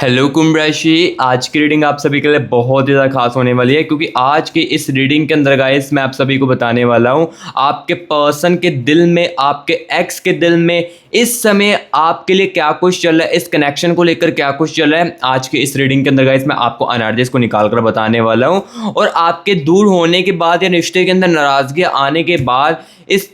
Hello कुंभ राशि, आज की रीडिंग आप सभी के लिए बहुत ही ज़्यादा खास होने वाली है क्योंकि आज की इस रीडिंग के अंदर गाइस मैं आप सभी को बताने वाला हूँ आपके पर्सन के दिल में, आपके एक्स के दिल में इस समय आपके लिए क्या कुछ चल रहा है, इस कनेक्शन को लेकर क्या कुछ चल रहा है। आज की इस रीडिंग के अंदर गाइस मैं आपको एनर्जीज को निकाल कर बताने वाला हूँ और आपके दूर होने के बाद या रिश्ते के अंदर नाराजगी आने के बाद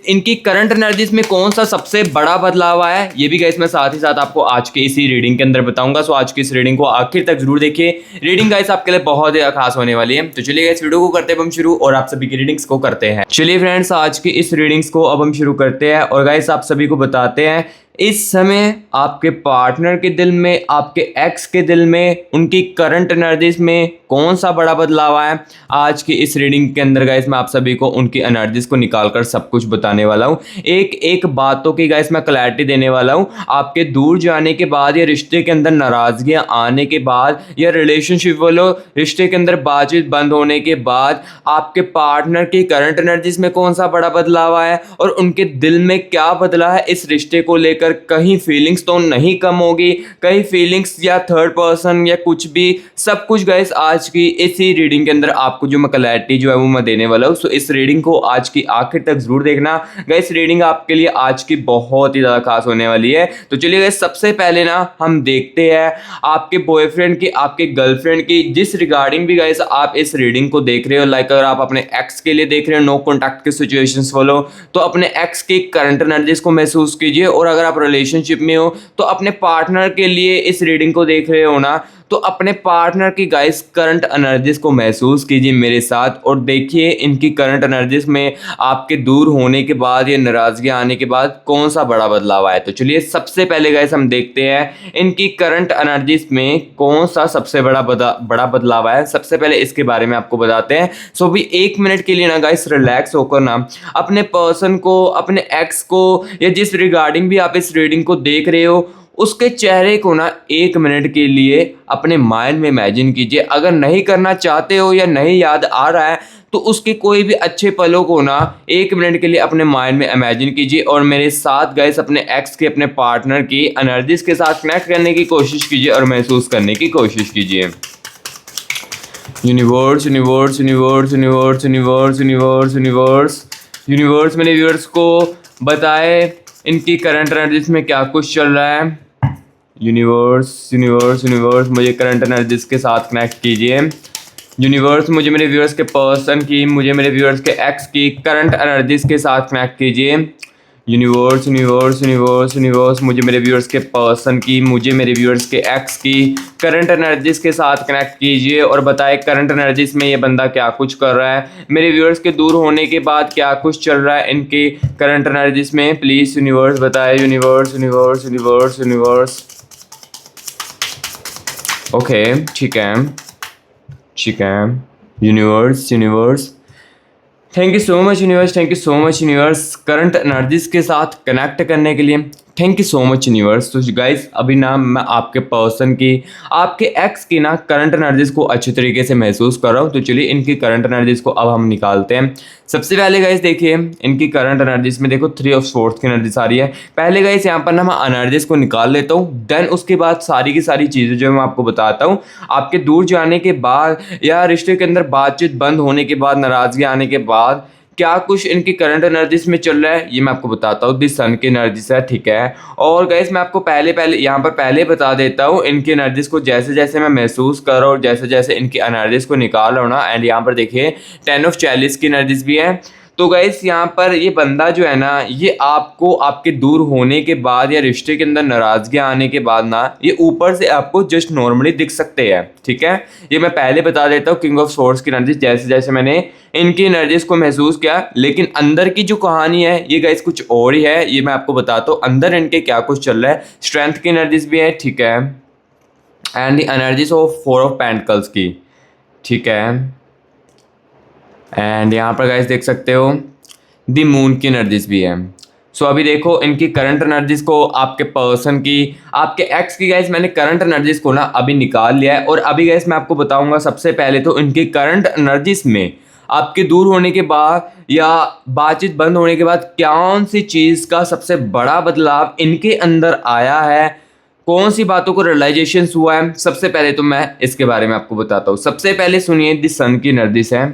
इनकी करंट एनर्जीज में कौन सा सबसे बड़ा बदलाव आया है, ये भी गाइस मैं साथ ही साथ आपको आज के इसी रीडिंग के अंदर बताऊंगा। सो आज की इस रीडिंग को आखिर तक जरूर देखिए। रीडिंग गाइस आपके लिए बहुत ही खास होने वाली है। तो चलिए गाइस वीडियो को करते हैं हम शुरू और आप सभी की रीडिंग्स को करते हैं। चलिए फ्रेंड्स, आज की इस रीडिंग्स को अब हम शुरू करते हैं और गाइस आप सभी को बताते हैं इस समय आपके पार्टनर के दिल में, आपके एक्स के दिल में, उनकी करंट एनर्जीज में कौन सा बड़ा बदलाव आया। आज की इस रीडिंग के अंदर गाइस मैं आप सभी को उनकी एनर्जीज को निकालकर सब कुछ बताने वाला हूं। एक एक बातों की गाइस मैं क्लैरिटी देने वाला हूं। आपके दूर जाने के बाद या रिश्ते के अंदर नाराजगियां आने के बाद या रिलेशनशिप वालों रिश्ते के अंदर बातचीत बंद होने के बाद आपके पार्टनर की करंट एनर्जीज में कौन सा बड़ा बदलाव आया और उनके दिल में क्या बदला है इस रिश्ते को लेकर। कहीं फीलिंग्स तो नहीं कम होगी, कहीं फीलिंग्स या थर्ड पर्सन या कुछ भी, सब कुछ गाइस आज की इसी रीडिंग के अंदर आपको जो मैं क्लैरिटी जो है वो मैं देने वाला हूँ। सो इस रीडिंग को आज की आखिर तक जरूर देखना गाइस। रीडिंग आपके लिए आज की बहुत ही ज्यादा खास होने वाली है। तो चलिए गाइस, सबसे पहले ना हम देखते हैं आपके बॉयफ्रेंड की, आपके गर्लफ्रेंड की, जिस रिगार्डिंग भी गाइस आप इस रीडिंग को देख रहे हो। लाइक अगर आप अपने एक्स के लिए देख रहे हो, नो कॉन्टैक्ट की सिचुएशंस फॉलो, तो अपने एक्स की करंट एनर्जीज को महसूस कीजिए। और अगर आप रिलेशनशिप में हो तो अपने पार्टनर के लिए इस रीडिंग को देख रहे हो ना, तो अपने पार्टनर की गाइस करंट एनर्जीज को महसूस कीजिए मेरे साथ और देखिए इनकी करंट एनर्जीज में आपके दूर होने के बाद या नाराजगी आने के बाद कौन सा बड़ा बदलाव आया। तो चलिए सबसे पहले गाइस हम देखते हैं इनकी करंट एनर्जीज में कौन सा सबसे बड़ा बदलाव आया। सबसे पहले इसके बारे में आपको बताते हैं। सो भी 1 मिनट के लिए ना गाइस रिलैक्स होकर ना अपने पर्सन को, अपने एक्स को या जिस रिगार्डिंग भी आप इस रीडिंग को देख रहे हो उसके चेहरे को ना 1 मिनट के लिए अपने माइंड में इमेजिन कीजिए। अगर नहीं करना चाहते हो या नहीं याद आ रहा है तो उसके कोई भी अच्छे पलों को ना 1 मिनट के लिए अपने माइंड में इमेजिन कीजिए और मेरे साथ गाइस अपने एक्स के, अपने पार्टनर की एनर्जीज के साथ कनेक्ट करने की कोशिश कीजिए और महसूस करने की कोशिश कीजिए। Universe universe universe universe universe universe universe universe मेरे व्यूअर्स को बताए इनकी करंट एनर्जीज में क्या कुछ चल रहा है। यूनिवर्स यूनिवर्स यूनिवर्स मुझे करंट एनर्जीज के साथ कनेक्ट कीजिए। यूनिवर्स मुझे मेरे व्यूअर्स के पर्सन की, मुझे मेरे व्यूअर्स के एक्स की करंट एनर्जीज के साथ कनेक्ट कीजिए। यूनिवर्स यूनिवर्स यूनिवर्स यूनिवर्स मुझे मेरे व्यूअर्स के पर्सन की, मुझे मेरे व्यूअर्स के एक्स की करंट एनर्जीज के साथ कनेक्ट कीजिए और बताए करंट एनर्जीज में ये बंदा क्या कुछ कर रहा है, मेरे व्यूअर्स के दूर होने के बाद क्या कुछ चल रहा है इनकी करंट एनर्जीज में। प्लीज यूनिवर्स बताए। Universe universe universe universe okay, ठीक है ठीक है। Universe universe thank you so much universe, thank you so much universe current energies के साथ कनेक्ट करने के लिए। Thank you so much universe. तो गाइस अभी ना मैं आपके पर्सन की, आपके एक्स की ना करंट एनर्जीज को अच्छी तरीके से महसूस कर रहा हूँ। तो चलिए इनकी करंट एनर्जीज को अब हम निकालते हैं। सबसे पहले गाइस देखिए इनकी करंट एनर्जीज में देखो 3 ऑफ स्वॉर्ड्स की एनर्जीज आ रही है। पहले गाइस यहाँ पर ना मैं एनर्जीज को निकाल लेता हूँ, देन उसके बाद सारी की सारी चीज़ें जो मैं आपको बताता हूँ। आपके दूर जाने के बाद या रिश्ते के अंदर बातचीत बंद होने के बाद, नाराजगी आने के बाद क्या कुछ इनकी करंट एनर्जीज में चल रहा है ये मैं आपको बताता हूँ। दिस सन की एनर्जीज है, ठीक है। और गाइस मैं आपको पहले यहाँ पर पहले बता देता हूँ इनकी एनर्जीज को जैसे जैसे मैं महसूस कर रहा हूँ, जैसे जैसे इनकी एनर्जीज को निकाल रहा हूँ ना। एंड यहाँ पर देखिए 10 ऑफ चैलिस की एनर्जीज भी है। तो गाइस यहाँ पर ये बंदा जो है ना, ये आपको आपके दूर होने के बाद या रिश्ते के अंदर नाराजगी आने के बाद ना, ये ऊपर से आपको जस्ट नॉर्मली दिख सकते हैं, ठीक है। ये मैं पहले बता देता हूँ किंग ऑफ स्वॉर्ड्स की एनर्जी जैसे जैसे मैंने इनकी एनर्जीज को महसूस किया, लेकिन अंदर की जो कहानी है ये गाइस कुछ और ही है। ये मैं आपको बताता हूँ अंदर इनके क्या कुछ चल रहा है। स्ट्रेंथ की एनर्जीज भी है, ठीक है। And the energies of 4 of pentacles की, ठीक है। एंड यहाँ पर गाइस देख सकते हो दी मून की एनर्जीज भी है। सो अभी देखो इनकी करंट एनर्जीज को, आपके पर्सन की, आपके एक्स की गाइस मैंने करंट एनर्जीज को ना अभी निकाल लिया है। और अभी गाइस मैं आपको बताऊंगा सबसे पहले तो इनकी करंट एनर्जीज में आपके दूर होने के बाद या बातचीत बंद होने के बाद कौन सी चीज़ का सबसे बड़ा बदलाव इनके अंदर आया है, कौन सी बातों को रियलाइजेशन हुआ है, सबसे पहले तो मैं इसके बारे में आपको बताता हूँ। सबसे पहले सुनिए, द सन की नर्जिस है।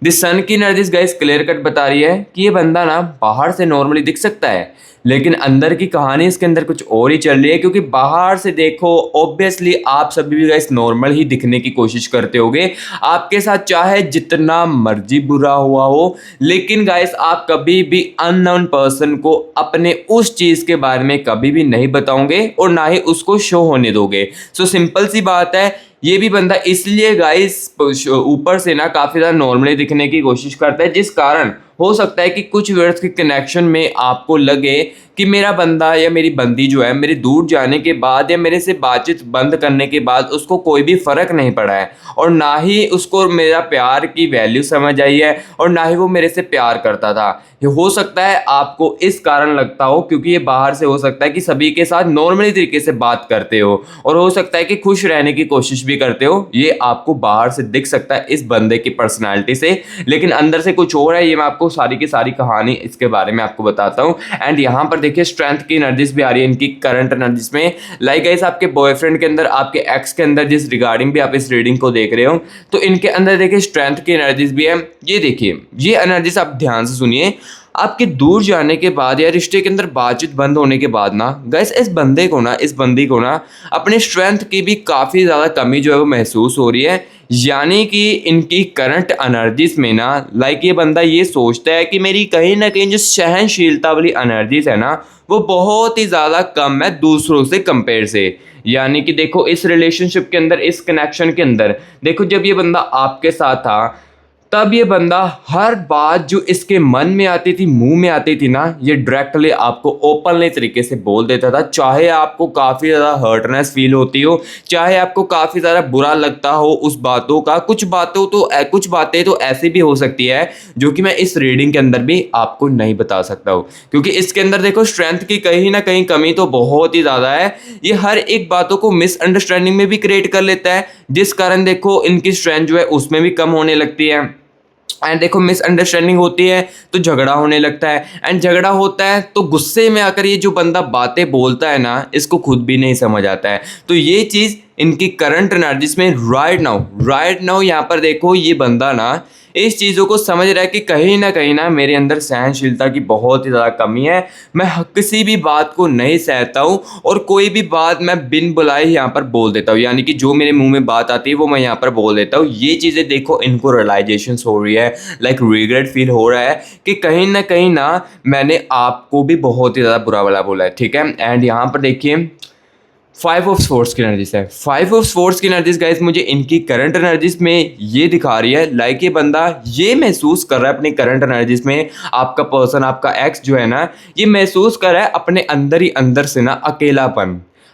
द सन की नर्जिस गाइस क्लियर कट बता रही है कि ये बंदा ना बाहर से नॉर्मली दिख सकता है, लेकिन अंदर की कहानी इसके अंदर कुछ और ही चल रही है। क्योंकि बाहर से देखो ऑब्वियसली आप सभी भी गाइस नॉर्मल ही दिखने की कोशिश करते होगे, आपके साथ चाहे जितना मर्जी बुरा हुआ हो, लेकिन गाइस आप कभी भी अननोन पर्सन को अपने उस चीज के बारे में कभी भी नहीं बताओगे और ना ही उसको शो होने दोगे। सो सिंपल सी बात है, ये भी बंदा इसलिए गाइस ऊपर से ना काफी ज्यादा नॉर्मली दिखने की कोशिश करता है, जिस कारण हो सकता है कि कुछ वर्ड्स के कनेक्शन में आपको लगे कि मेरा बंदा या मेरी बंदी जो है मेरे दूर जाने के बाद या मेरे से बातचीत बंद करने के बाद उसको कोई भी फर्क नहीं पड़ा है, और ना ही उसको मेरा प्यार की वैल्यू समझ आई है, और ना ही वो मेरे से प्यार करता था। ये हो सकता है आपको इस कारण लगता हो क्योंकि ये बाहर से हो सकता है कि सभी के साथ नॉर्मली तरीके से बात करते हो, और हो सकता है कि खुश रहने की कोशिश भी करते हो। ये आपको बाहर से दिख सकता है इस बंदे की पर्सनालिटी से, लेकिन अंदर से कुछ और है। ये मैं आपको सारी की सारी कहानी इसके बारे में आपको बताता हूँ। एंड यहाँ पर देखिए स्ट्रेंथ की एनर्जीज भी आ रही है इनकी करंट एनर्जीज में। लाइक गाइस आपके बॉयफ्रेंड के अंदर, आपके एक्स के अंदर जिस रिगार्डिंग भी आप इस रीडिंग को देख रहे हो, तो इनके अंदर देखिए स्ट्रेंथ की एनर्जीज भी है। ये देखिए, ये एनर्जीज आप ध्यान से सुनिए। आपके दूर जाने के बाद या रिश्ते के अंदर बातचीत बंद होने के बाद ना गाइस इस बंदी को ना अपने स्ट्रेंथ की भी काफ़ी ज़्यादा कमी जो है वो महसूस हो रही है। यानी कि इनकी करंट एनर्जीज में ना लाइक ये बंदा ये सोचता है कि मेरी कहीं ना कहीं जो सहनशीलता वाली एनर्जीज है ना वो बहुत ही ज़्यादा कम है दूसरों से कंपेयर से। यानी कि देखो इस रिलेशनशिप के अंदर, इस कनेक्शन के अंदर देखो, जब ये बंदा आपके साथ था तब ये बंदा हर बात जो इसके मन में आती थी, मुंह में आती थी ना, ये डायरेक्टली आपको ओपनली तरीके से बोल देता था। चाहे आपको काफ़ी ज़्यादा हर्टनेस फील होती हो, चाहे आपको काफ़ी ज़्यादा बुरा लगता हो उस बातों का, कुछ बातें तो ऐसी भी हो सकती है जो कि मैं इस रीडिंग के अंदर भी आपको नहीं बता सकता हूँ, क्योंकि इसके अंदर देखो स्ट्रेंथ की कहीं ना कहीं कमी तो बहुत ही ज़्यादा है। ये हर एक बातों को मिसअंडरस्टैंडिंग में भी क्रिएट कर लेता है, जिस कारण देखो इनकी स्ट्रेंथ जो है उसमें भी कम होने लगती है। एंड देखो मिसअंडरस्टैंडिंग होती है तो झगड़ा होने लगता है, एंड झगड़ा होता है तो गुस्से में आकर ये जो बंदा बातें बोलता है ना इसको खुद भी नहीं समझ आता है। तो ये चीज़ इनकी करंट एनर्जीज में राइट नाउ यहाँ पर देखो ये बंदा ना इस चीज़ों को समझ रहा है कि कहीं ना मेरे अंदर सहनशीलता की बहुत ही ज़्यादा कमी है। मैं किसी भी बात को नहीं सहता हूँ और कोई भी बात मैं बिन बुलाए यहाँ पर बोल देता हूँ, यानी कि जो मेरे मुंह में बात आती है वो मैं यहाँ पर बोल देता हूँ। ये चीज़ें देखो इनको रियलाइजेशन हो रही है, लाइक रिग्रेट फील हो रहा है कि कहीं ना मैंने आपको भी बहुत ही ज़्यादा बुरा वाला बोला है, ठीक है। एंड यहाँ पर देखिए 5 ऑफ स्पोर्ट्स की एनर्जीज है। 5 ऑफ स्पोर्ट्स की एनर्जीज गाइस मुझे इनकी करंट एनर्जीज में ये दिखा रही है, लाइक ये बंदा ये महसूस कर रहा है अपनी करंट एनर्जीज में, आपका पर्सन, आपका एक्स जो है ना, ये महसूस कर रहा है अपने अंदर ही अंदर से ना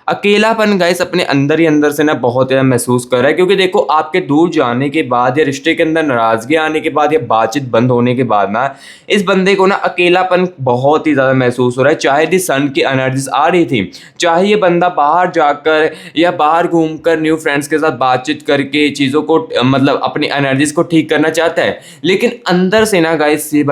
अकेलापन गाइस अपने अंदर ही अंदर से ना बहुत ज़्यादा महसूस कर रहा है। क्योंकि देखो आपके दूर जाने के बाद या रिश्ते के अंदर नाराज़गी आने के बाद या बातचीत बंद होने के बाद ना इस बंदे को ना अकेलापन बहुत ही ज़्यादा महसूस हो रहा है। चाहे दी सन की एनर्जीज आ रही थी, चाहे ये बंदा बाहर जाकर या बाहर घूमकर न्यू फ्रेंड्स के साथ बातचीत करके चीज़ों को मतलब अपनी एनर्जीज को ठीक करना चाहता है, लेकिन अंदर से ना गाइस ये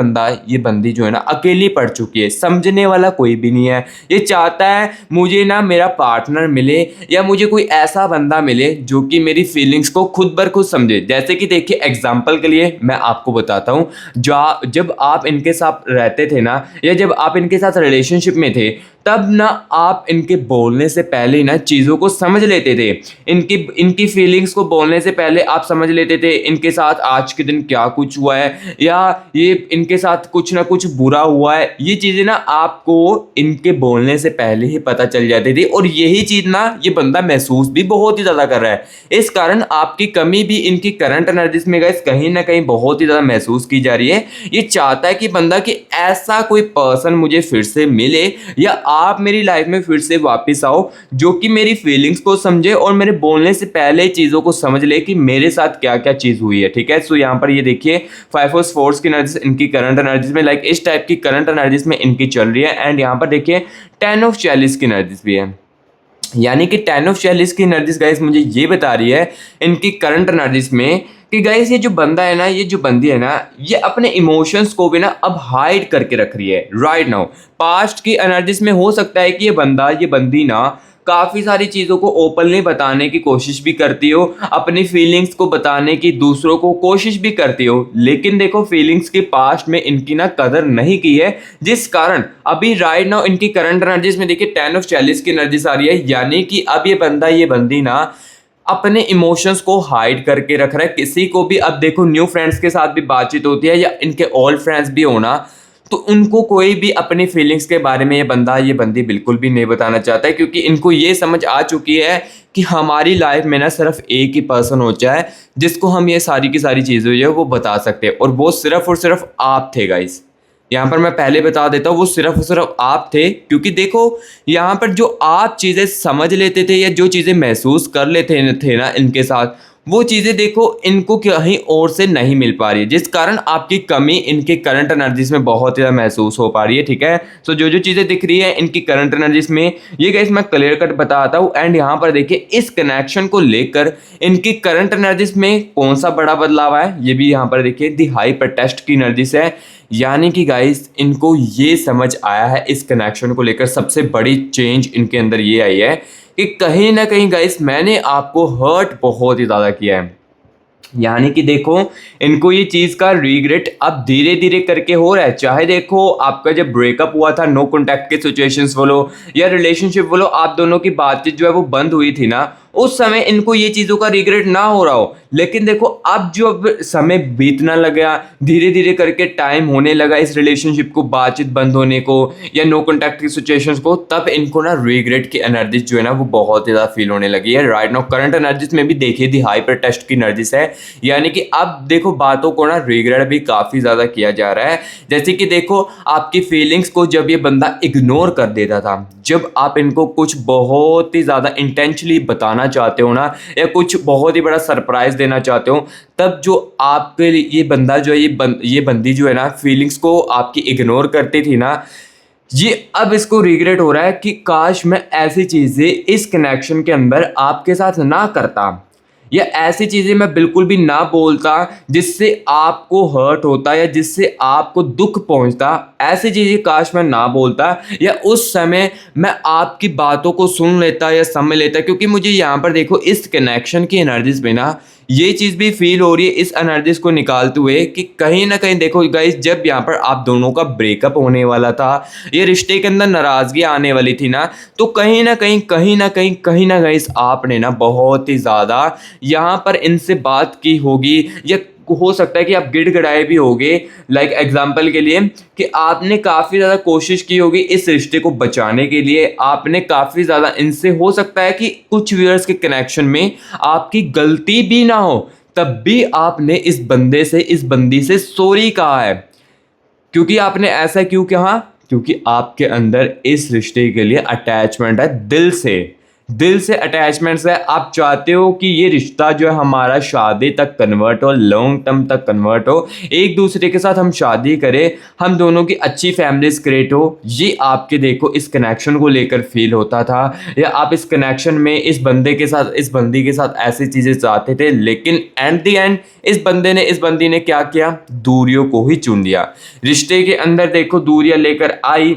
बंदी जो है ना अकेली पड़ चुकी है, समझने वाला कोई भी नहीं है। ये चाहता है मुझे ना मेरा पार्टनर मिले या मुझे कोई ऐसा बंदा मिले जो कि मेरी फीलिंग्स को खुद बर खुद समझे। जैसे कि देखिए एग्जांपल के लिए मैं आपको बताता हूँ, जब आप इनके साथ रहते थे ना या जब आप इनके साथ रिलेशनशिप में थे तब ना आप इनके बोलने से पहले ही ना चीज़ों को समझ लेते थे। इनकी फीलिंग्स को बोलने से पहले आप समझ लेते थे इनके साथ आज के दिन क्या कुछ हुआ है या ये इनके साथ कुछ ना कुछ बुरा हुआ है। ये चीज़ें ना आपको इनके बोलने से पहले ही पता चल जाती थी, और यही चीज़ ना ये बंदा महसूस भी बहुत ही ज़्यादा कर रहा है। इस कारण आपकी कमी भी इनकी करंट एनर्जीज में गाइस कहीं ना कहीं बहुत ही ज़्यादा महसूस की जा रही है। ये चाहता है कि बंदा कि ऐसा कोई पर्सन मुझे फिर से मिले या आप मेरी लाइफ में फिर से वापस आओ जो कि मेरी फीलिंग्स को समझे और मेरे बोलने से पहले चीज़ों को समझ ले कि मेरे साथ क्या क्या चीज़ हुई है, ठीक है। सो यहाँ पर ये देखिए 5 ऑफ स्पोर्ट्स की एनर्जीज इनकी करंट एनर्जीज में लाइक इस टाइप की करंट एनर्जीज में इनकी चल रही है। एंड यहाँ पर देखिए 10 ऑफ चैलिस की एनर्जीज भी है, यानी कि 10 ऑफ चैलिस की एनर्जीज गाइस मुझे ये बता रही है इनकी करंट एनर्जीज में कि गाइस ये जो बंदा है ना, ये जो बंदी है ना, ये अपने इमोशंस को भी ना अब हाइड करके रख रही है राइट नाउ। पास्ट की एनर्जीज में हो सकता है कि ये बंदी ना काफ़ी सारी चीज़ों को ओपनली बताने की कोशिश भी करती हो, अपनी फीलिंग्स को बताने की दूसरों को कोशिश भी करती हो, लेकिन देखो फीलिंग्स के पास्ट में इनकी ना कदर नहीं की है, जिस कारण अभी राइट नाउ इनकी करंट एनर्जीज में देखिए 10 ऑफ चैलिस की एनर्जीज आ रही है, यानी कि अब ये बंदा ये बंदी ना अपने इमोशंस को हाइड करके रख रहा है। किसी को भी अब देखो न्यू फ्रेंड्स के साथ भी बातचीत होती है या इनके ओल्ड फ्रेंड्स भी होना, तो उनको कोई भी अपनी फीलिंग्स के बारे में ये बंदा ये बंदी बिल्कुल भी नहीं बताना चाहता है, क्योंकि इनको ये समझ आ चुकी है कि हमारी लाइफ में ना सिर्फ एक ही पर्सन होता है जिसको हम ये सारी की सारी चीज़ें जो है वो बता सकते हैं, और वो सिर्फ और सिर्फ आप थे गाइस। यहाँ पर मैं पहले बता देता हूँ, वो सिर्फ और सिर्फ आप थे, क्योंकि देखो यहाँ पर जो आप चीज़ें समझ लेते थे या जो चीज़ें महसूस कर लेते थे ना इनके साथ, वो चीज़ें देखो इनको कहीं और से नहीं मिल पा रही है, जिस कारण आपकी कमी इनके करंट एनर्जीज में बहुत ज़्यादा महसूस हो पा रही है। ठीक है, सो जो जो चीज़ें दिख रही है इनकी करंट एनर्जीज में, ये गाइस मैं क्लियर कट बताता हूँ। एंड यहाँ पर देखिए इस कनेक्शन को लेकर इनकी करंट एनर्जीज में कौन सा बड़ा बदलाव है, ये भी यहाँ पर देखिए दी हाइपर टेस्ट की एनर्जीज है, यानी कि गाइस इनको ये समझ आया है इस कनेक्शन को लेकर, सबसे बड़ी चेंज इनके अंदर ये आई है कि कहीं ना कहीं गाइस मैंने आपको हर्ट बहुत ही ज़्यादा किया है, यानी कि देखो इनको ये चीज़ का रिग्रेट अब धीरे धीरे करके हो रहा है। चाहे देखो आपका जब ब्रेकअप हुआ था, नो कॉन्टैक्ट के सिचुएशंस बोलो या रिलेशनशिप बोलो, आप दोनों की बातचीत जो है वो बंद हुई थी ना, उस समय इनको ये चीज़ों का रिग्रेट ना हो रहा हो, लेकिन देखो अब जो अब समय बीतना लगा, धीरे धीरे करके टाइम होने लगा इस रिलेशनशिप को बातचीत बंद होने को या नो कॉन्टैक्ट की सिचुएशंस को, तब इनको ना रिग्रेट की एनर्जीज जो है ना वो बहुत ज़्यादा फील होने लगी है। राइट नाउ करंट एनर्जीज में भी देखिए दी हाइपर टेस्ट की एनर्जीज है, यानी कि अब देखो बातों को ना रिग्रेट भी काफ़ी ज़्यादा किया जा रहा है। जैसे कि देखो आपकी फीलिंग्स को जब ये बंदा इग्नोर कर देता था, जब आप इनको कुछ बहुत ही ज़्यादा इंटेंशनली बताना चाहते हो ना या कुछ बहुत ही बड़ा सरप्राइज देना चाहते हो, तब जो आपके लिए ये बंदा जो है ये बंदी जो है ना फीलिंग्स को आपकी इग्नोर करती थी ना, ये अब इसको रिग्रेट हो रहा है कि काश मैं ऐसी चीज़ें इस कनेक्शन के अंदर आपके साथ ना करता, या ऐसी चीज़ें मैं बिल्कुल भी ना बोलता जिससे आपको हर्ट होता या जिससे आपको दुख पहुंचता, ऐसी चीज़ें काश मैं ना बोलता, या उस समय मैं आपकी बातों को सुन लेता या समझ लेता, क्योंकि मुझे यहाँ पर देखो इस कनेक्शन की एनर्जीज में ना ये चीज़ भी फील हो रही है इस एनर्जीज को निकालते हुए कि कहीं ना कहीं देखो गाइस, जब यहाँ पर आप दोनों का ब्रेकअप होने वाला था, ये रिश्ते के अंदर नाराज़गी आने वाली थी ना, तो कहीं ना कहीं गाइस आपने ना बहुत ही ज़्यादा यहाँ पर इनसे बात की होगी, या हो सकता है कि आप गिड़गिड़ाए भी होगे, लाइक एग्जाम्पल के लिए कि आपने काफ़ी ज़्यादा कोशिश की होगी इस रिश्ते को बचाने के लिए, आपने काफ़ी ज़्यादा इनसे, हो सकता है कि कुछ व्यूअर्स के कनेक्शन में आपकी गलती भी ना हो, तब भी आपने इस बंदी से सॉरी कहा है। क्योंकि आपने ऐसा क्यों कहा? क्योंकि आपके अंदर इस रिश्ते के लिए अटैचमेंट है, दिल से अटैचमेंट्स है। आप चाहते हो कि ये रिश्ता जो है हमारा शादी तक कन्वर्ट हो, लॉन्ग टर्म तक कन्वर्ट हो, एक दूसरे के साथ हम शादी करें, हम दोनों की अच्छी फैमिलीज क्रिएट हो। ये आपके देखो इस कनेक्शन को लेकर फील होता था, या आप इस कनेक्शन में इस बंदी के साथ ऐसी चीज़ें चाहते थे, लेकिन एट द एंड इस बंदी ने क्या किया? दूरियों को ही चुन लिया। रिश्ते के अंदर देखो दूरियां लेकर आई,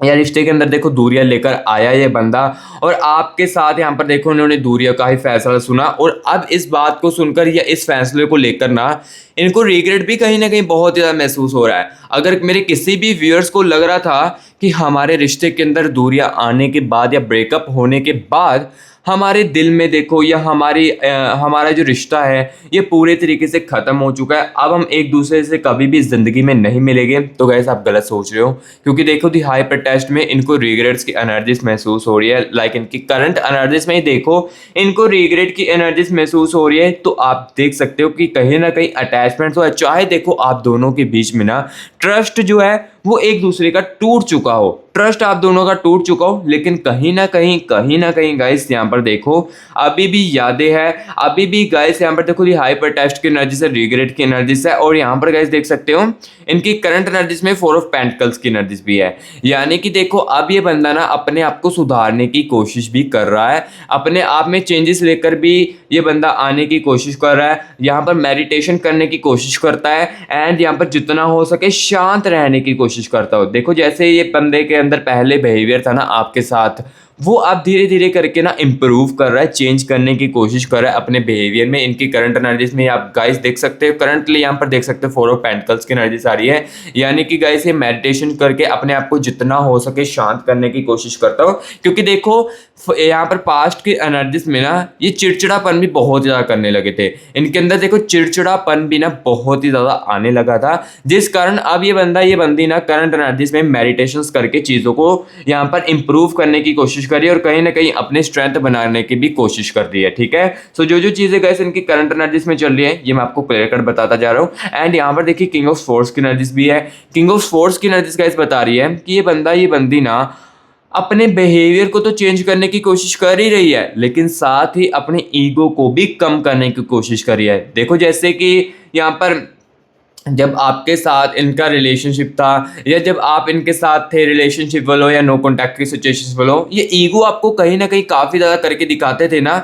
या रिश्ते के अंदर देखो दूरियां लेकर आया ये बंदा, और आपके साथ यहाँ पर देखो उन्होंने दूरियां का ही फैसला सुना, और अब इस बात को सुनकर या इस फैसले को लेकर ना इनको रिग्रेट भी कहीं ना कहीं बहुत ज़्यादा महसूस हो रहा है। अगर मेरे किसी भी व्यूअर्स को लग रहा था कि हमारे रिश्ते के अंदर दूरियां आने के बाद या ब्रेकअप होने के बाद हमारे दिल में देखो या हमारा जो रिश्ता है ये पूरे तरीके से ख़त्म हो चुका है, अब हम एक दूसरे से कभी भी ज़िंदगी में नहीं मिलेंगे, तो गैस आप गलत सोच रहे हो। क्योंकि देखो दी हाइपर टेस्ट में इनको रिग्रेट्स की एनर्जीज महसूस हो रही है, लाइक इनकी करंट एनर्जीज में ही देखो इनको रिग्रेट की एनर्जीज महसूस हो रही है, तो आप देख सकते हो कि कहीं ना कहीं अटैचमेंट्स हो, चाहे देखो आप दोनों के बीच में ना ट्रस्ट जो है वो एक दूसरे का टूट चुका हो, ट्रस्ट आप दोनों का टूट चुका हो, लेकिन कहीं ना कहीं गाइस यहाँ पर देखो अभी भी यादें हैं, अभी भी गाइस यहाँ पर देखो ये हाइपर टेस्ट की एनर्जी से रिग्रेट की एनर्जीज है, और यहाँ पर गाइस देख सकते हो इनकी करंट एनर्जीज में 4 ऑफ पेंटिकल्स की एनर्जीज भी है। यानी कि देखो अब ये बंदा ना अपने आप को सुधारने की कोशिश भी कर रहा है, अपने आप में चेंजेस लेकर भी ये बंदा आने की कोशिश कर रहा है, यहाँ पर मेडिटेशन करने की कोशिश करता है, एंड यहाँ पर जितना हो सके शांत रहने की कोशिश करता हो। देखो जैसे ये बंदे के अंदर पहले बिहेवियर था ना आपके साथ, वो आप धीरे धीरे करके ना इम्प्रूव कर रहा है, चेंज करने की कोशिश कर रहा है अपने बिहेवियर में। इनकी करंट एनर्जीज में आप गाइस देख सकते हो, करंटली यहाँ पर देख सकते हो 4 ऑफ पेंटिकल्स की एनर्जीज आ रही है, यानी कि गाइस ये मेडिटेशन करके अपने आप को जितना हो सके शांत करने की कोशिश करता हूँ। क्योंकि देखो यहाँ पर पास्ट की एनर्जीज में ना ये चिड़चिड़ापन भी बहुत ज़्यादा करने लगे थे, इनके अंदर देखो चिड़चिड़ापन भी ना बहुत ही ज़्यादा आने लगा था, जिस कारण अब ये बंदी ना करंट एनर्जीज में मेडिटेशन करके चीज़ों को यहाँ पर इंप्रूव करने की कोशिश करी और कहीं ना कहीं अपने स्ट्रेंथ बनाने की भी कोशिश कर रही है। ठीक है, सो जो चीज़ें गैस इनकी करंट एनर्जीज में चल रही है ये मैं आपको क्लियर कट बताता जा रहा हूँ। एंड यहाँ पर देखिए किंग ऑफ फोर्स की एनर्जीज भी है। किंग ऑफ फोर्स की एनर्जीज गैस बता रही है कि ये बंदी ना अपने बिहेवियर को तो चेंज करने की कोशिश कर ही रही है, लेकिन साथ ही अपने ईगो को भी कम करने की कोशिश कर रही है। देखो जैसे कि यहाँ पर जब आपके साथ इनका रिलेशनशिप था या जब आप इनके साथ थे रिलेशनशिप बोलो या नो कॉन्टैक्ट की सिचुएशंस बोलो, ये ईगो आपको कहीं ना कहीं काफ़ी ज़्यादा करके दिखाते थे ना।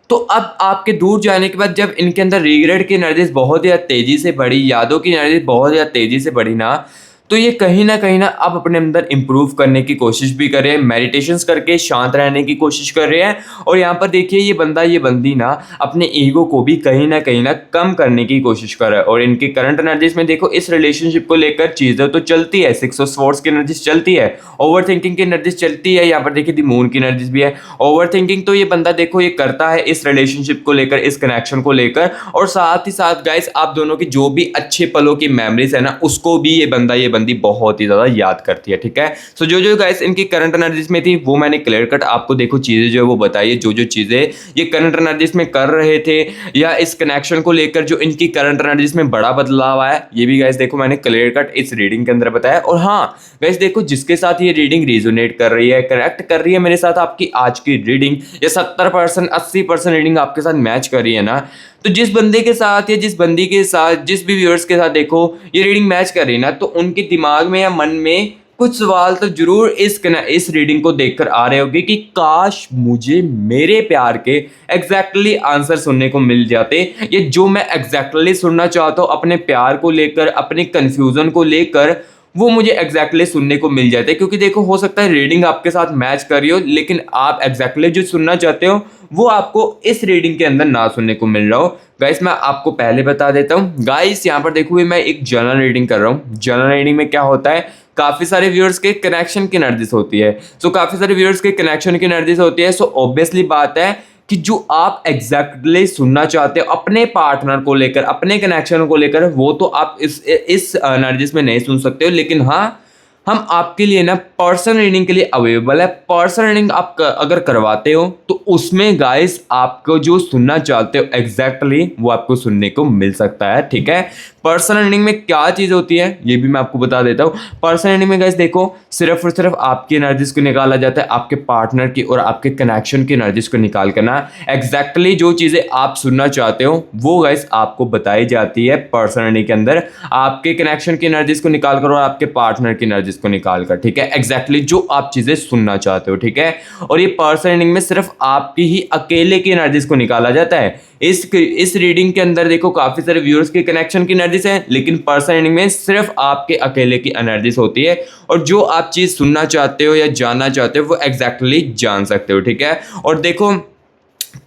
तो अब आपके दूर जाने के बाद जब इनके अंदर रिग्रेट की एनर्जीज बहुत ज़्यादा तेज़ी से बढ़ी, यादों की एनर्जी बहुत ज़्यादा तेज़ी से बढ़ी ना, तो ये कहीं ना अब अपने अंदर इम्प्रूव करने की कोशिश भी कर रहे हैं, मेडिटेशंस करके शांत रहने की कोशिश कर रहे हैं। और यहाँ पर देखिए ये बंदी ना अपने ईगो को भी कहीं ना कम करने की कोशिश कर रहा है। और इनकी करंट एनर्जीज में देखो इस रिलेशनशिप को लेकर चीज़ें तो चलती है, 6 ऑफ स्वॉर्ड्स की एनर्जीज चलती है, ओवर थिंकिंग की एनर्जीज चलती है, यहाँ पर देखिए दी मून की एनर्जीज भी है। ओवर थिंकिंग तो ये बंदा देखो ये करता है इस रिलेशनशिप को लेकर, इस कनेक्शन को लेकर, और साथ ही साथ गाइस आप दोनों की जो भी अच्छे पलों की मेमोरीज है ना उसको भी ये बंदी बहुत ही ज्यादा याद करती है। ठीक है, सो जो गाइस इनकी करंट एनर्जीज में थी वो मैंने क्लियर कट आपको देखो चीजें जो है वो बताइए, जो चीजें ये करंट एनर्जीज में कर रहे थे या इस कनेक्शन को लेकर जो इनकी करंट एनर्जीज में बड़ा बदलाव आया, ये भी गाइस देखो मैंने क्लियर कट इस रीडिंग के अंदर बताया। और हाँ गाइस देखो जिसके साथ ये रीडिंग रिजोनेट कर रही है, कनेक्ट कर रही है मेरे साथ आपकी आज की रीडिंग, या 70% 80% रीडिंग आपके साथ मैच कर रही है ना, तो जिस बंदे के साथ या जिस बंदी के साथ जिस भी व्यूअर्स के साथ देखो ये रीडिंग मैच कर रही है ना, तो उनके दिमाग में या मन में कुछ सवाल तो जरूर इस रीडिंग को देखकर आ रहे होंगे कि काश मुझे मेरे प्यार के एग्जैक्टली आंसर सुनने को मिल जाते, ये जो मैं एग्जैक्टली सुनना चाहता हूँ अपने प्यार को लेकर, अपने कंफ्यूजन को लेकर, वो मुझे एग्जैक्टली सुनने को मिल जाते। क्योंकि देखो हो सकता है रीडिंग आपके साथ मैच कर रही हो लेकिन आप एग्जैक्टली जो सुनना चाहते हो वो आपको इस रीडिंग के अंदर ना सुनने को मिल रहा हो। गाइस मैं आपको पहले बता देता हूँ गाइस, यहाँ पर देखो मैं एक जनरल रीडिंग कर रहा हूँ। जनरल रीडिंग में क्या होता है, काफी सारे व्यूअर्स के कनेक्शन की एनर्जीज होती है, सो काफी सारे व्यूअर्स के कनेक्शन की एनर्जीज होती है। सो ऑब्वियसली बात है कि जो आप एग्जैक्टली सुनना चाहते हो अपने पार्टनर को लेकर, अपने कनेक्शन को लेकर, वो तो आप इस एनर्जीज में नहीं सुन सकते हो, लेकिन हाँ हम आपके लिए ना पर्सनल रीडिंग के लिए अवेलेबल है। पर्सनल रीडिंग आप अगर करवाते हो तो उसमें गाइस आपको जो सुनना चाहते हो एग्जैक्टली वो आपको सुनने को मिल सकता है। ठीक है, पर्सनल रीडिंग में क्या चीज़ होती है ये भी मैं आपको बता देता हूँ। पर्सनल रीडिंग में गाइस देखो सिर्फ और सिर्फ आपकी एनर्जीज को निकाला जाता है, आपके पार्टनर की और आपके कनेक्शन की एनर्जीज को निकाल कर ना एग्जैक्टली जो चीज़ें आप सुनना चाहते हो वो गाइस आपको बताई जाती है पर्सनल रीडिंग के अंदर, आपके कनेक्शन की एनर्जीज को निकाल कर और आपके पार्टनर की एनर्जीज को निकाल कर। ठीक है, एग्जैक्टली जो आप चीज़ें सुनना चाहते हो। ठीक है, और ये पर्सनल रीडिंग में सिर्फ आपकी ही अकेले की एनर्जीज को निकाला जाता है। इस रीडिंग के अंदर देखो काफी सारे व्यूअर्स के कनेक्शन की एनर्जीज है, लेकिन पर्सनल रीडिंग में सिर्फ आपके अकेले की एनर्जीज होती है, और जो आप चीज सुनना चाहते हो या जानना चाहते हो वो एग्जैक्टली जान सकते हो। ठीक है, और देखो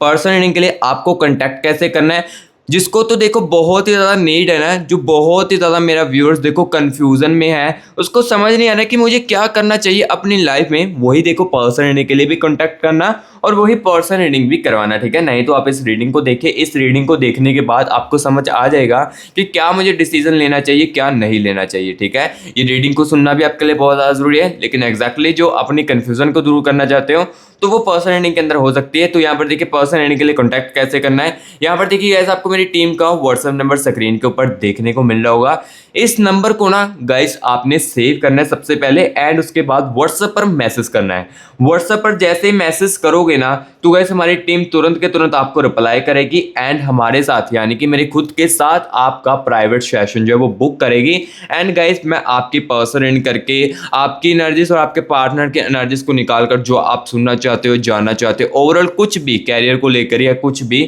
पर्सनल रीडिंग के लिए आपको कांटेक्ट कैसे करना है, जिसको तो देखो बहुत ही ज़्यादा नीड है ना, जो बहुत ही ज़्यादा मेरा व्यूअर्स देखो कंफ्यूजन में है, उसको समझ नहीं आ रहा कि मुझे क्या करना चाहिए अपनी लाइफ में, वही देखो पर्सनल रीडिंग के लिए भी कांटेक्ट करना और वही पर्सनल रीडिंग भी करवाना। ठीक है, नहीं तो आप इस रीडिंग को देखिए, इस रीडिंग को देखने के बाद आपको समझ आ जाएगा कि क्या मुझे डिसीजन लेना चाहिए क्या नहीं लेना चाहिए। ठीक है, ये रीडिंग को सुनना भी आपके लिए बहुत ज़्यादा ज़रूरी है, लेकिन एग्जैक्टली जो अपनी कन्फ्यूजन को दूर करना चाहते हो तो वो पर्सनल रीडिंग के अंदर हो सकती है। तो यहाँ पर देखिए पर्सनल रीडिंग के लिए कॉन्टैक्ट कैसे करना है, यहाँ पर देखिए गाइस आपको मेरी टीम का व्हाट्सएप नंबर स्क्रीन के ऊपर देखने को मिल रहा होगा। इस नंबर को ना गाइस आपने सेव करना है सबसे पहले, एंड उसके बाद व्हाट्सएप पर मैसेज करना है। व्हाट्सएप पर जैसे ही मैसेज करोगे ना तो गाइस हमारी टीम तुरंत के तुरंत आपको रिप्लाई करेगी, एंड हमारे साथ यानी कि मेरे खुद के साथ आपका प्राइवेट सेशन जो है वो बुक करेगी। एंड गाइस मैं आपकी पर्सनल रीडिंग करके आपकी एनर्जीज और आपके पार्टनर की एनर्जीज को निकाल कर जो आप सुनना चाहते हो, जानना चाहते हो, ओवरऑल कुछ भी कैरियर को लेकर या कुछ भी,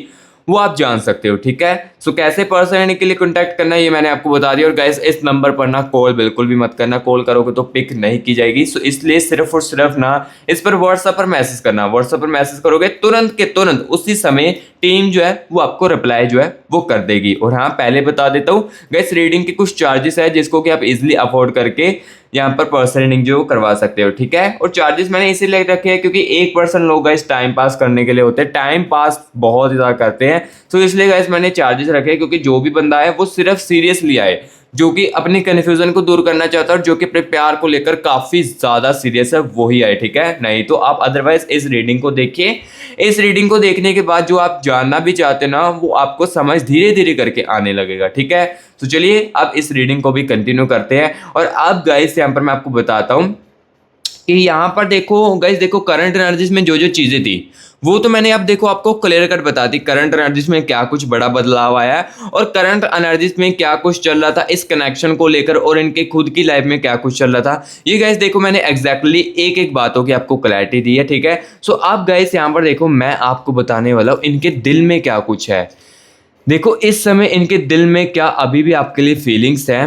वो आप जान सकते हो, ठीक है। सो कैसे पर्सन रीडिंग के लिए कॉन्टैक्ट करना है ये मैंने आपको बता दिया। और गाइस इस नंबर पर ना कॉल बिल्कुल भी मत करना, कॉल करोगे तो पिक नहीं की जाएगी। सो इसलिए सिर्फ और सिर्फ ना इस पर व्हाट्सएप पर मैसेज करना। व्हाट्सएप पर मैसेज करोगे तुरंत के तुरंत उसी समय टीम जो है वो आपको रिप्लाई जो है वो कर देगी। और हाँ पहले बता देता हूँ गाइस, रीडिंग के कुछ चार्जेस है जिसको कि आप इजिली अफोर्ड करके यहाँ पर पर्सन रीडिंग जो करवा सकते हो, ठीक है। और चार्जेस मैंने इसीलिए रखे हैं क्योंकि एक पर्सन लोग गाइस टाइम पास करने के लिए होते हैं, टाइम पास बहुत ज़्यादा करते हैं। तो इसलिए गाइस मैंने चार्जेस रखे क्योंकि जो भी बंदा है वो सिर्फ सीरियसली आए, जो कि अपनी कन्फ्यूजन को दूर करना चाहता है और जो कि अपने प्यार को लेकर काफी ज्यादा सीरियस है वही आए, ठीक है। नहीं तो आप अदरवाइज इस रीडिंग को देखिए। इस रीडिंग को देखने के बाद जो आप जानना भी चाहते हैं ना वो आपको समझ धीरे धीरे करके आने लगेगा, ठीक है। तो चलिए अब इस रीडिंग को भी कंटिन्यू करते हैं। और अब गाइस यहाँ पर मैं आपको बताता हूँ कि यहाँ पर देखो गाइस, देखो करंट एनर्जीज में जो जो चीजें थी वो तो मैंने अब देखो आपको क्लियर कट बता दी। करंट एनर्जीज में क्या कुछ बड़ा बदलाव आया है और करंट एनर्जीज में क्या कुछ चल रहा था इस कनेक्शन को लेकर और इनके खुद की लाइफ में क्या कुछ चल रहा था, ये गाइस देखो मैंने एग्जैक्टली एक एक बातों की आपको क्लैरिटी दी है, ठीक है। सो अब गाइस यहाँ पर देखो मैं आपको बताने वाला हूँ इनके दिल में क्या कुछ है। देखो इस समय इनके दिल में क्या अभी भी आपके लिए फीलिंग्स है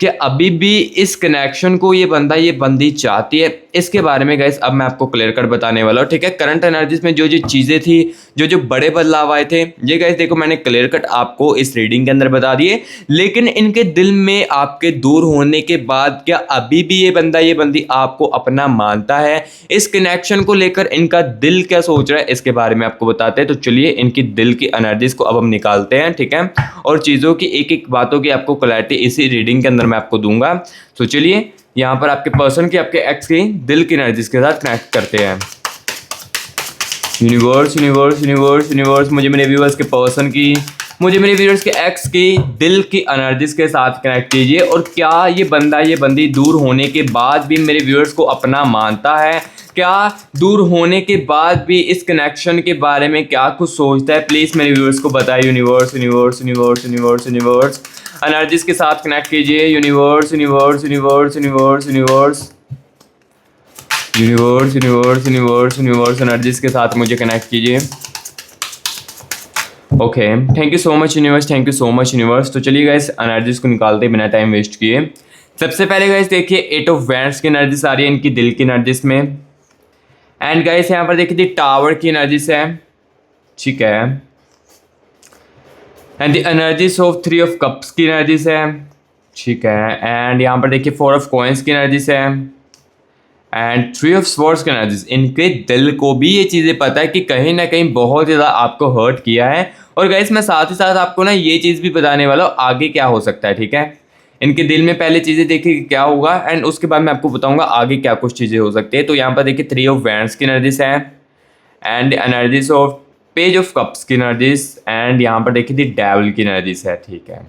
कि अभी भी इस कनेक्शन को ये बंदा ये बंदी चाहती है, इसके बारे में गाइस अब मैं आपको क्लियर कट बताने वाला हूँ, ठीक है। करंट एनर्जीज में जो जो चीज़ें थी, जो जो बड़े बदलाव आए थे, ये गाइस देखो मैंने क्लियर कट आपको इस रीडिंग के अंदर बता दिए। लेकिन इनके दिल में आपके दूर होने के बाद क्या अभी भी ये बंदा ये बंदी आपको अपना मानता है? इस कनेक्शन को लेकर इनका दिल क्या सोच रहा है इसके बारे में आपको बताते हैं। तो चलिए इनकी दिल की एनर्जीज को अब हम निकालते हैं, ठीक है। और चीज़ों की एक एक बातों की आपको क्लैरिटी इसी रीडिंग के अंदर मैं आपको दूंगा। तो चलिए यहाँ पर आपके पर्सन की आपके एक्स की दिल की एनर्जीज के साथ कनेक्ट करते हैं। यूनिवर्स यूनिवर्स यूनिवर्स यूनिवर्स मुझे मेरे व्यूअर्स के पर्सन की, मुझे मेरे व्यूअर्स के एक्स की दिल की एनर्जीज के साथ कनेक्ट कीजिए। और क्या ये बंदा ये बंदी दूर होने के बाद भी मेरे व्यूअर्स को अपना मानता है? क्या दूर होने के बाद भी इस कनेक्शन के बारे में क्या कुछ सोचता है? प्लीज़ मेरे व्यूअर्स को बताएं। Universe universe universe universe universe energies के साथ कनेक्ट कीजिए। Universe universe universe universe universe universe universe universe universe energies के साथ मुझे कनेक्ट कीजिए। Okay, thank you so much universe, thank you so much universe. तो चलिए गाइस एनर्जीज को निकालते बिना टाइम वेस्ट किए। सबसे पहले गाइस देखिए 8 ऑफ वैंड्स की एनर्जीज आ रही है इनकी दिल की एनर्जीज में। एंड गाइस यहाँ पर देखिए टावर की एनर्जीज है, ठीक है। And the energies of 3 of cups की एनर्जीज है, ठीक है। एंड यहाँ पर देखिए 4 ऑफ कॉइंस की एनर्जीज है एंड 3 ऑफ स्वॉर्ड्स की एनर्जीज। इनके दिल को भी ये चीज़ें पता है कि कहीं ना कहीं बहुत ज़्यादा आपको हर्ट किया है। और गाइस मैं साथ ही साथ आपको ना ये चीज़ भी बताने वाला हूँ आगे क्या हो सकता है, ठीक है। इनके दिल में पहले चीज़ें देखिए कि क्या होगा एंड उसके बाद मैं आपको बताऊंगा आगे क्या कुछ चीज़ें हो सकती है। तो यहाँ पर देखिए 3 ऑफ वैंड्स की एनर्जीज है and energies of page of cups की एनर्जीज एंड यहाँ पर देखिए दी डेविल की एनर्जीज है, ठीक है।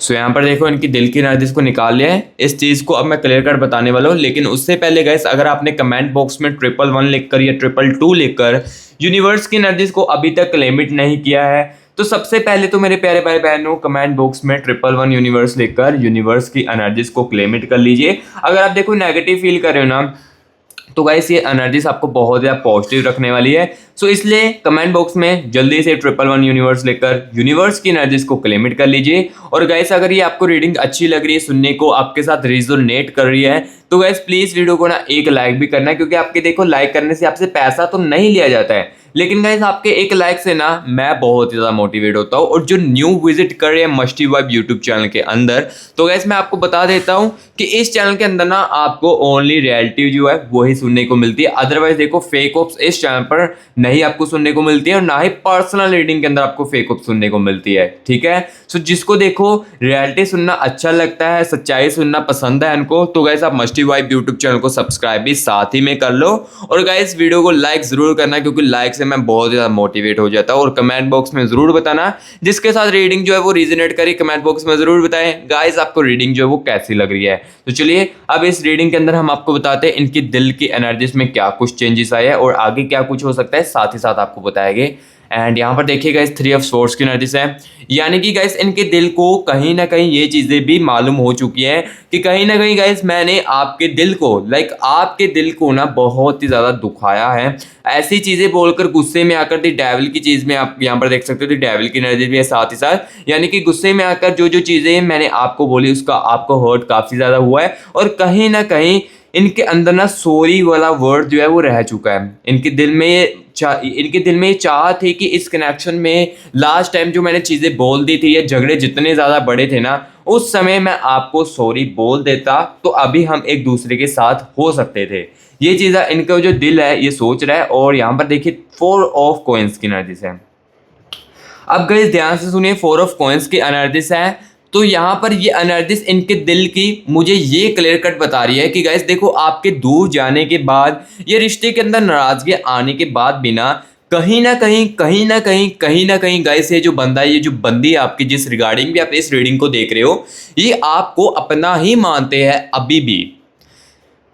सो यहाँ पर देखो इनकी दिल की एनर्जीज को निकाल लिया है। इस चीज़ को अब मैं क्लियर कट बताने वाला हूँ, लेकिन उससे पहले गाइस अगर आपने कमेंट बॉक्स में 111 लिखकर या 222 लिखकर यूनिवर्स की एनर्जीज को अभी तक क्लेमिट नहीं किया है तो सबसे पहले तो मेरे प्यारे भाई बहनों कमेंट बॉक्स में 111 यूनिवर्स लिखकर यूनिवर्स की एनर्जीज को क्लेमिट कर लीजिए। अगर आप देखो नेगेटिव फील कर रहे हो ना तो गाइस ये एनर्जीज आपको बहुत ज़्यादा पॉजिटिव रखने वाली है। सो इसलिए कमेंट बॉक्स में जल्दी से 111 यूनिवर्स लेकर यूनिवर्स की एनर्जीज को क्लेमिट कर लीजिए। और गाइस अगर ये आपको रीडिंग अच्छी लग रही है, सुनने को आपके साथ रिजोनेट कर रही है तो गाइस प्लीज़ वीडियो को ना एक लाइक भी करना है, क्योंकि आपके देखो लाइक करने से आपसे पैसा तो नहीं लिया जाता है, लेकिन गाइस आपके एक लाइक से ना मैं बहुत ज़्यादा मोटिवेट होता हूँ। और जो न्यू विजिट कर रहे हैं मस्टी वाइब यूट्यूब चैनल के अंदर, तो गाइस मैं आपको बता देता हूँ कि इस चैनल के अंदर ना आपको ओनली रियलिटी जो है वही सुनने को मिलती है। अदरवाइज देखो फेक ऑप्स इस चैनल पर नहीं आपको सुनने को मिलती है और ना ही पर्सनल रीडिंग के अंदर आपको फेक ऑप्स सुनने को मिलती है, ठीक है। सो जिसको देखो रियलिटी सुनना अच्छा लगता है, सच्चाई सुनना पसंद है इनको, तो गाइस आप मस्टी वाइब यूट्यूब चैनल को सब्सक्राइब भी साथ ही में कर लो। और गाइस वीडियो को लाइक जरूर करना, क्योंकि लाइक से मैं बहुत ज़्यादा मोटिवेट हो जाता हूँ। और कमेंट बॉक्स में ज़रूर बताना जिसके साथ रीडिंग जो है वो रिजोनेट करी, कमेंट बॉक्स में ज़रूर बताएं गाइस आपको रीडिंग जो है वो कैसी लग रही है। तो चलिए अब इस रीडिंग के अंदर हम आपको बताते हैं इनकी दिल की एनर्जीज में क्या कुछ चेंजेस आए हैं और आगे क्या कुछ हो सकता है, साथ ही साथ आपको बताएंगे एंड यहाँ पर देखिए गाइस 3 ऑफ स्वॉर्ड्स की एनर्जी है, यानी कि गाइस इनके दिल को कहीं ना कहीं ये चीज़ें भी मालूम हो चुकी हैं कि कहीं ना कहीं गाइस मैंने आपके दिल को आपके दिल को ना बहुत ही ज़्यादा दुखाया है। ऐसी चीज़ें बोलकर गुस्से में आकर दी डेविल की चीज़ में आप यहाँ पर देख सकते हो दी डेविल की एनर्जी भी है साथ ही साथ, यानी कि गुस्से में आकर जो जो चीज़ें मैंने आपको बोली उसका आपको हर्ट काफ़ी ज़्यादा हुआ है और कहीं ना कहीं इनके अंदर ना सॉरी वाला वर्ड जो है वो रह चुका है। इनके दिल में ये चाह थी कि इस कनेक्शन में लास्ट टाइम जो मैंने चीज़ें बोल दी थी, ये झगड़े जितने ज़्यादा बड़े थे ना, उस समय मैं आपको सॉरी बोल देता तो अभी हम एक दूसरे के साथ हो सकते थे। ये चीज़ें इनका जो दिल है ये सोच रहा है। और यहाँ पर देखिए 4 ऑफ कॉइन्स की एनर्जी है। अब गाइस ध्यान से सुनिए, 4 ऑफ कॉइन्स की एनर्जी है तो यहाँ पर ये एनर्जीज इनके दिल की मुझे ये क्लियर कट बता रही है कि गाइस देखो आपके दूर जाने के बाद, ये रिश्ते के अंदर नाराजगी आने के बाद भी ना कहीं ना कहीं गाइस ये जो बंदा है, ये जो बंदी है आपकी, जिस रिगार्डिंग भी आप इस रीडिंग को देख रहे हो, ये आपको अपना ही मानते हैं अभी भी।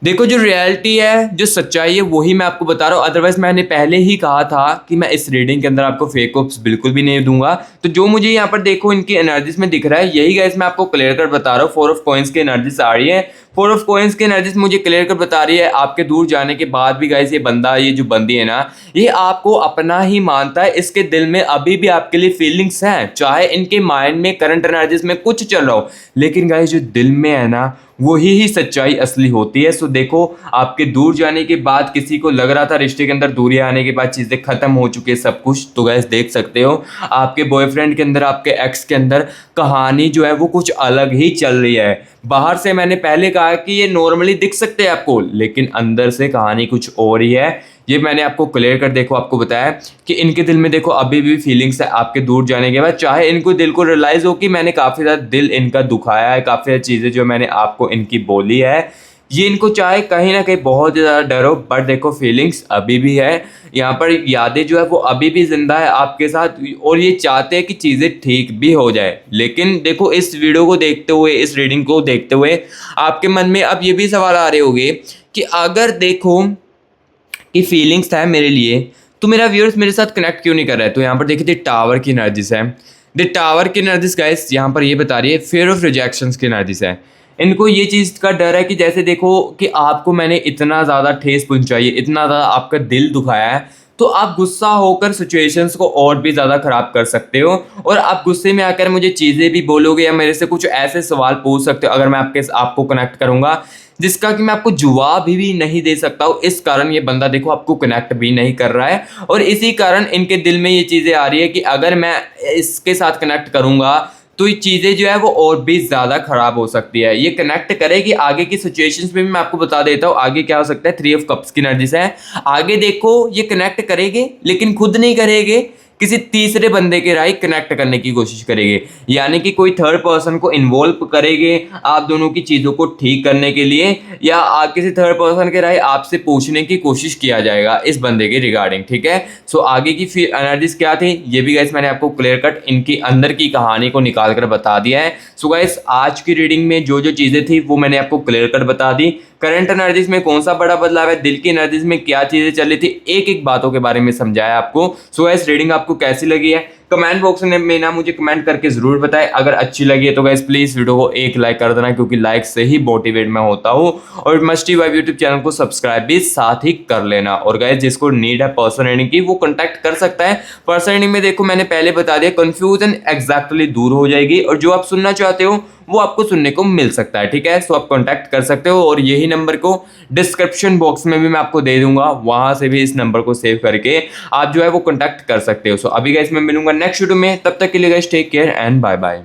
देखो जो रियलिटी है, जो सच्चाई है, वही मैं आपको बता रहा हूँ। अदरवाइज मैंने पहले ही कहा था कि मैं इस रीडिंग के अंदर आपको फेक होप्स बिल्कुल भी नहीं दूंगा। तो जो मुझे यहाँ पर देखो इनकी एनर्जीज में दिख रहा है, यही गाइस मैं आपको क्लियर कर बता रहा हूँ। 4 ऑफ कॉइन्स की एनर्जीज आ रही है। 4 ऑफ कॉइन्स की एनर्जीज मुझे क्लियर कर बता रही है आपके दूर जाने के बाद भी गाइस ये बंदा, ये जो बंदी है ना, ये आपको अपना ही मानता है। इसके दिल में अभी भी आपके लिए फीलिंग्स हैं, चाहे इनके माइंड में करंट एनर्जीज में कुछ चल रहा हो, लेकिन गाइस जो दिल में है ना वही ही सच्चाई असली होती है। सो देखो आपके दूर जाने के बाद किसी को लग रहा था रिश्ते के अंदर दूरियां आने के बाद चीज़ें खत्म हो चुकी है सब कुछ, तो गाइस देख सकते हो आपके बॉयफ्रेंड के अंदर, आपके एक्स के अंदर कहानी जो है वो कुछ अलग ही चल रही है। बाहर से मैंने पहले कहा कि ये नॉर्मली दिख सकते हैं आपको, लेकिन अंदर से कहानी कुछ और ही है। ये मैंने आपको क्लियर कर देखो आपको बताया कि इनके दिल में देखो अभी भी फीलिंग्स है आपके दूर जाने के बाद, चाहे इनको दिल को रियलाइज़ हो कि मैंने काफ़ी ज़्यादा दिल इनका दुखाया है, काफ़ी ज़्यादा चीज़ें जो मैंने आपको इनकी बोली है, ये इनको चाहे कहीं ना कहीं बहुत ज़्यादा डर हो, बट देखो फीलिंग्स अभी भी है। यहाँ पर यादें जो है वो अभी भी जिंदा है आपके साथ और ये चाहते हैं कि चीज़ें ठीक भी हो जाए। लेकिन देखो इस वीडियो को देखते हुए, इस रीडिंग को देखते हुए आपके मन में अब ये भी सवाल आ रहे होंगे कि अगर देखो कि फीलिंग्स था मेरे लिए, तो मेरा व्यूअर्स मेरे साथ कनेक्ट क्यों नहीं कर रहा है। तो यहाँ पर देखिए द टावर की एनर्जीज है। द टावर की एनर्जीज गाइस यहाँ पर ये बता रही है फियर ऑफ रिजेक्शंस की एनर्जीज है। इनको ये चीज़ का डर है कि जैसे देखो कि आपको मैंने इतना ज़्यादा ठेस पहुंचाई है, इतना ज़्यादा आपका दिल दुखाया है, तो आप गुस्सा होकर सिचुएशंस को और भी ज़्यादा ख़राब कर सकते हो और आप गुस्से में आकर मुझे चीज़ें भी बोलोगे या मेरे से कुछ ऐसे सवाल पूछ सकते हो अगर मैं आपको कनेक्ट करूँगा, जिसका कि मैं आपको जवाब भी नहीं दे सकता हूँ। इस कारण ये बंदा देखो आपको कनेक्ट भी नहीं कर रहा है और इसी कारण इनके दिल में ये चीज़ें आ रही है कि अगर मैं इसके साथ कनेक्ट करूँगा तो ये चीज़ें जो है वो और भी ज़्यादा ख़राब हो सकती है। ये कनेक्ट करेगी आगे की सिचुएशंस में भी मैं आपको बता देता हूँ आगे क्या हो सकता है। 3 ऑफ कप्स की एनर्जी से आगे देखो ये कनेक्ट करेंगे लेकिन खुद नहीं करेंगे, किसी तीसरे बंदे के राय कनेक्ट करने की कोशिश करेंगे, यानी कि कोई थर्ड पर्सन को इन्वॉल्व करेंगे आप दोनों की चीज़ों को ठीक करने के लिए, या किसी थर्ड पर्सन के राय आपसे पूछने की कोशिश किया जाएगा इस बंदे के रिगार्डिंग। ठीक है, सो आगे की फिर एनर्जीज क्या थी ये भी गाइस मैंने आपको क्लियर कट इनकी अंदर की कहानी को निकाल कर बता दिया है। सो गाइस आज की रीडिंग में जो जो चीज़ें थी वो मैंने आपको क्लियर कट बता दी। करंट एनर्जीज में कौन सा बड़ा बदलाव है, दिल की एनर्जीज में क्या चीज़ें चल रही थी, एक एक बातों के बारे में समझाया आपको। सो गाइस रीडिंग आपको कैसी लगी है कमेंट बॉक्स में ना मुझे कमेंट करके जरूर बताएं। अगर अच्छी लगी है तो गाइस प्लीज वीडियो को एक लाइक कर देना, क्योंकि लाइक से ही मोटिवेट मैं होता हूँ। और मस्टी वाइब यूट्यूब चैनल को सब्सक्राइब भी साथ ही कर लेना। और गाइस जिसको नीड है पर्सन रीडिंग की वो कॉन्टैक्ट कर सकता है। पर्सन रीडिंग में देखो मैंने पहले बता दिया कंफ्यूजन एग्जैक्टली दूर हो जाएगी और जो आप सुनना चाहते हो वो आपको सुनने को मिल सकता है। ठीक है, सो आप कांटेक्ट कर सकते हो और यही नंबर को डिस्क्रिप्शन बॉक्स में भी मैं आपको दे दूंगा, वहां से भी इस नंबर को सेव करके आप जो है वो कांटेक्ट कर सकते हो। सो अभी गाइस मैं मिलूंगा नेक्स्ट वीडियो में, तब तक के लिए guys take care and bye bye.